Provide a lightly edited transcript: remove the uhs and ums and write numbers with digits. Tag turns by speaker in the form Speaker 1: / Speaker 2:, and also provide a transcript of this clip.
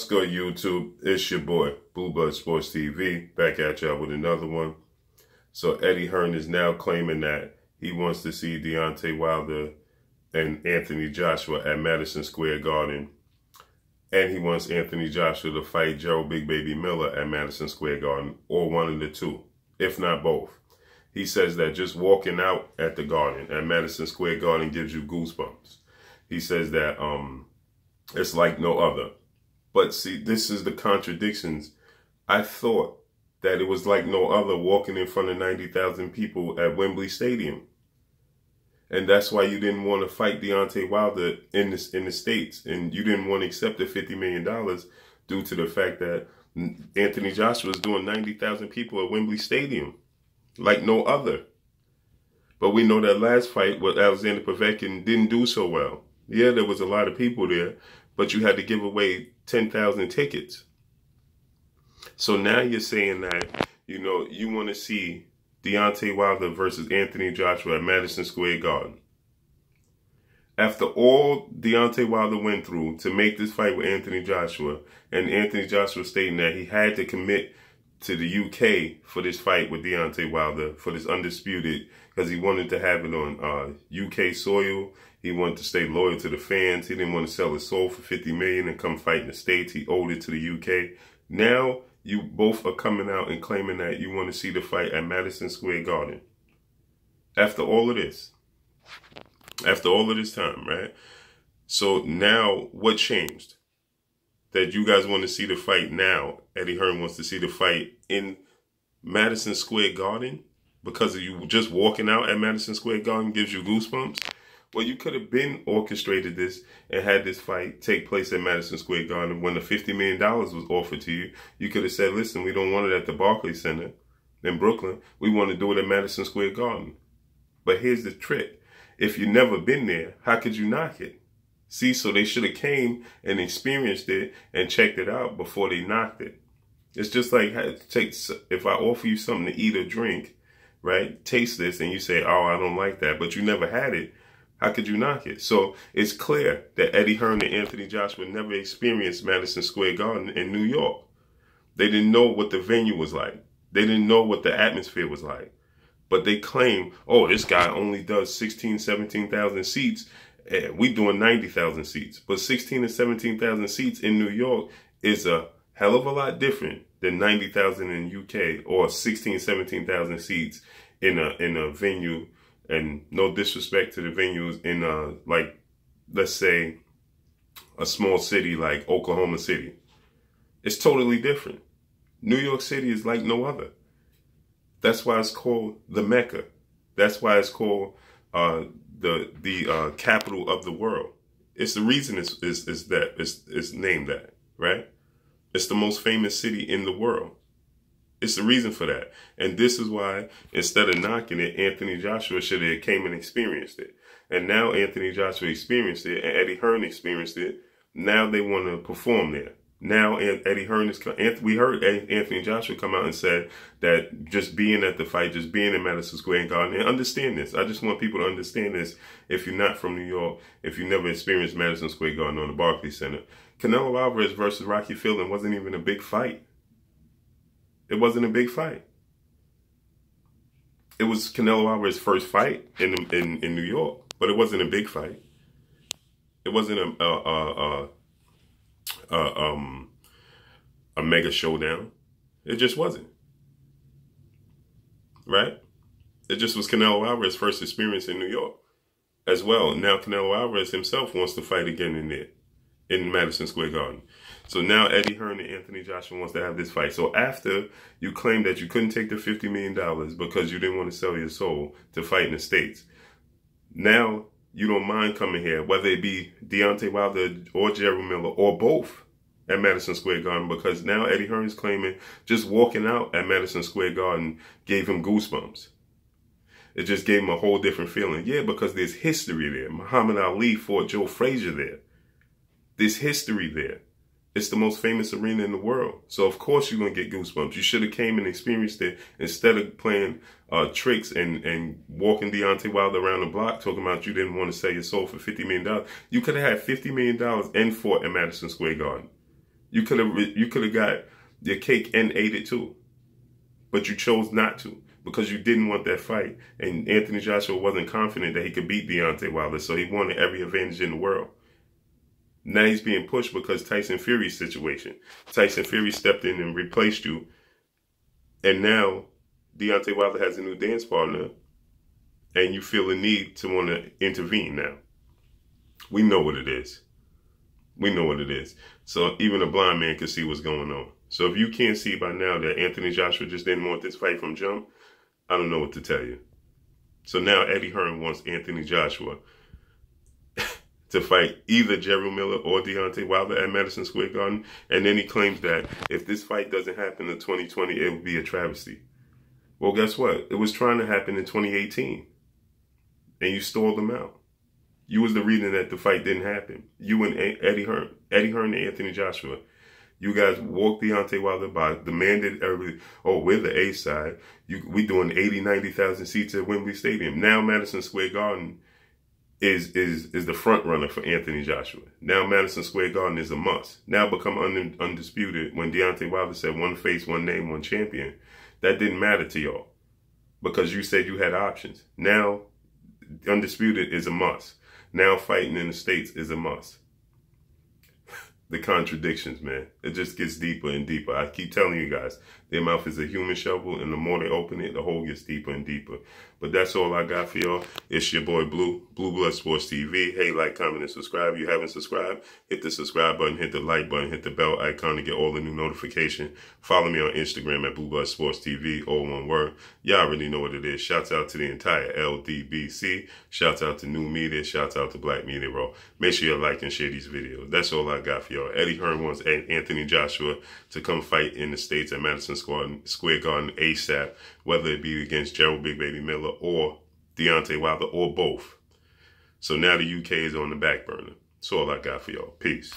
Speaker 1: Let's go YouTube. It's your boy, Blue Blood Sports TV, back at y'all with another one. So Eddie Hearn is now claiming that he wants to see Deontay Wilder and Anthony Joshua at Madison Square Garden. And he wants Anthony Joshua to fight Jarrell Big Baby Miller at Madison Square Garden, or one of the two, if not both. He says that just walking out at the Garden, at Madison Square Garden, gives you goosebumps. He says that it's like no other. But see, this is the contradictions. I thought that it was like no other walking in front of 90,000 people at Wembley Stadium. And that's why you didn't want to fight Deontay Wilder in the States. And you didn't want to accept the $50 million due to the fact that Anthony Joshua was doing 90,000 people at Wembley Stadium. Like no other. But we know that last fight with Alexander Povetkin didn't do so well. Yeah, there was a lot of people there, but you had to give away 10,000 tickets. So now you're saying that, you know, you want to see Deontay Wilder versus Anthony Joshua at Madison Square Garden. After all Deontay Wilder went through to make this fight with Anthony Joshua, and Anthony Joshua stating that he had to commit to the UK for this fight with Deontay Wilder, for this undisputed, because he wanted to have it on UK soil. He wanted to stay loyal to the fans. He didn't want to sell his soul for $50 million and come fight in the States. He owed it to the UK. Now you both are coming out and claiming that you want to see the fight at Madison Square Garden. After all of this. After all of this time, right? So now what changed? That you guys want to see the fight now. Eddie Hearn wants to see the fight in Madison Square Garden because of you just walking out at Madison Square Garden gives you goosebumps. Well, you could have been orchestrated this and had this fight take place at Madison Square Garden when the $50 million was offered to you. You could have said, listen, we don't want it at the Barclays Center in Brooklyn. We want to do it at Madison Square Garden. But here's the trick. If you've never been there, how could you knock it? See, so they should have came and experienced it and checked it out before they knocked it. It's just like, if I offer you something to eat or drink, right, taste this, and you say, oh, I don't like that, but you never had it, how could you knock it? So it's clear that Eddie Hearn and Anthony Joshua never experienced Madison Square Garden in New York. They didn't know what the venue was like. They didn't know what the atmosphere was like. But they claim, oh, this guy only does 16, 17,000 seats. We doing 90,000 seats. But 16 and 17,000 seats in New York is a hell of a lot different than 90,000 in UK or 16, 17,000 seats in a venue. And no disrespect to the venues in like, let's say, a small city like Oklahoma City. It's totally different. New York City is like no other. That's why it's called the Mecca. That's why it's called the capital of the world. It's the reason it's named that, right? It's the most famous city in the world. It's the reason for that. And this is why, instead of knocking it, Anthony Joshua should have came and experienced it. And now Anthony Joshua experienced it, and Eddie Hearn experienced it. Now they want to perform there. Now Eddie Hearn we heard Anthony Joshua come out and said that just being at the fight, just being in Madison Square Garden, and understand this. I just want people to understand this. If you're not from New York, if you never experienced Madison Square Garden or the Barclays Center, Canelo Alvarez versus Rocky Fielding wasn't even a big fight. It wasn't a big fight. It was Canelo Alvarez's first fight in New York, but it wasn't a big fight. It wasn't a mega showdown. It just wasn't. Right? It just was Canelo Alvarez's first experience in New York as well. Now Canelo Alvarez himself wants to fight again in there, in Madison Square Garden. So now Eddie Hearn and Anthony Joshua wants to have this fight. So after you claimed that you couldn't take the $50 million because you didn't want to sell your soul to fight in the States, now you don't mind coming here, whether it be Deontay Wilder or Jarrell Miller or both at Madison Square Garden, because now Eddie Hearn is claiming just walking out at Madison Square Garden gave him goosebumps. It just gave him a whole different feeling. Yeah, because there's history there. Muhammad Ali fought Joe Frazier there. There's history there. It's the most famous arena in the world. So, of course, you're going to get goosebumps. You should have came and experienced it instead of playing tricks and walking Deontay Wilder around the block talking about you didn't want to sell your soul for $50 million. You could have had $50 million and fought at Madison Square Garden. You could have got your cake and ate it too. But you chose not to because you didn't want that fight. And Anthony Joshua wasn't confident that he could beat Deontay Wilder, so he wanted every advantage in the world. Now he's being pushed because Tyson Fury's situation. Tyson Fury stepped in and replaced you. And now Deontay Wilder has a new dance partner. And you feel the need to want to intervene now. We know what it is. We know what it is. So even a blind man can see what's going on. So if you can't see by now that Anthony Joshua just didn't want this fight from jump, I don't know what to tell you. So now Eddie Hearn wants Anthony Joshua to fight either Jarrell Miller or Deontay Wilder at Madison Square Garden. And then he claims that if this fight doesn't happen in 2020, it would be a travesty. Well, guess what? It was trying to happen in 2018. And you stalled them out. You was the reason that the fight didn't happen. You and Eddie Hearn and Anthony Joshua. You guys walked Deontay Wilder by, demanded everything. Oh, we're the A side. We doing 80, 90,000 seats at Wembley Stadium. Now Madison Square Garden is the front runner for Anthony Joshua. Now Madison Square Garden is a must. Now become undisputed. When Deontay Wilder said one face, one name, one champion, that didn't matter to y'all because you said you had options. Now undisputed is a must. Now fighting in the States is a must. The contradictions, man. It just gets deeper and deeper. I keep telling you guys, their mouth is a human shovel, and the more they open it, the hole gets deeper and deeper. But that's all I got for y'all. It's your boy Blue Blood Sports TV. Hey, like, comment, and subscribe. If you haven't subscribed, hit the subscribe button, hit the like button, hit the bell icon to get all the new notifications. Follow me on Instagram at Blue Blood Sports TV, all one word. Y'all already know what it is. Shouts out to the entire LDBC. Shouts out to New Media. Shouts out to Black Media Raw. Make sure you like and share these videos. That's all I got for y'all. Eddie Hearn wants Anthony Joshua to come fight in the States at Madison Square Garden ASAP, whether it be against Jarrell Big Baby Miller or Deontay Wilder or both. So now the UK is on the back burner. That's all I got for y'all. Peace.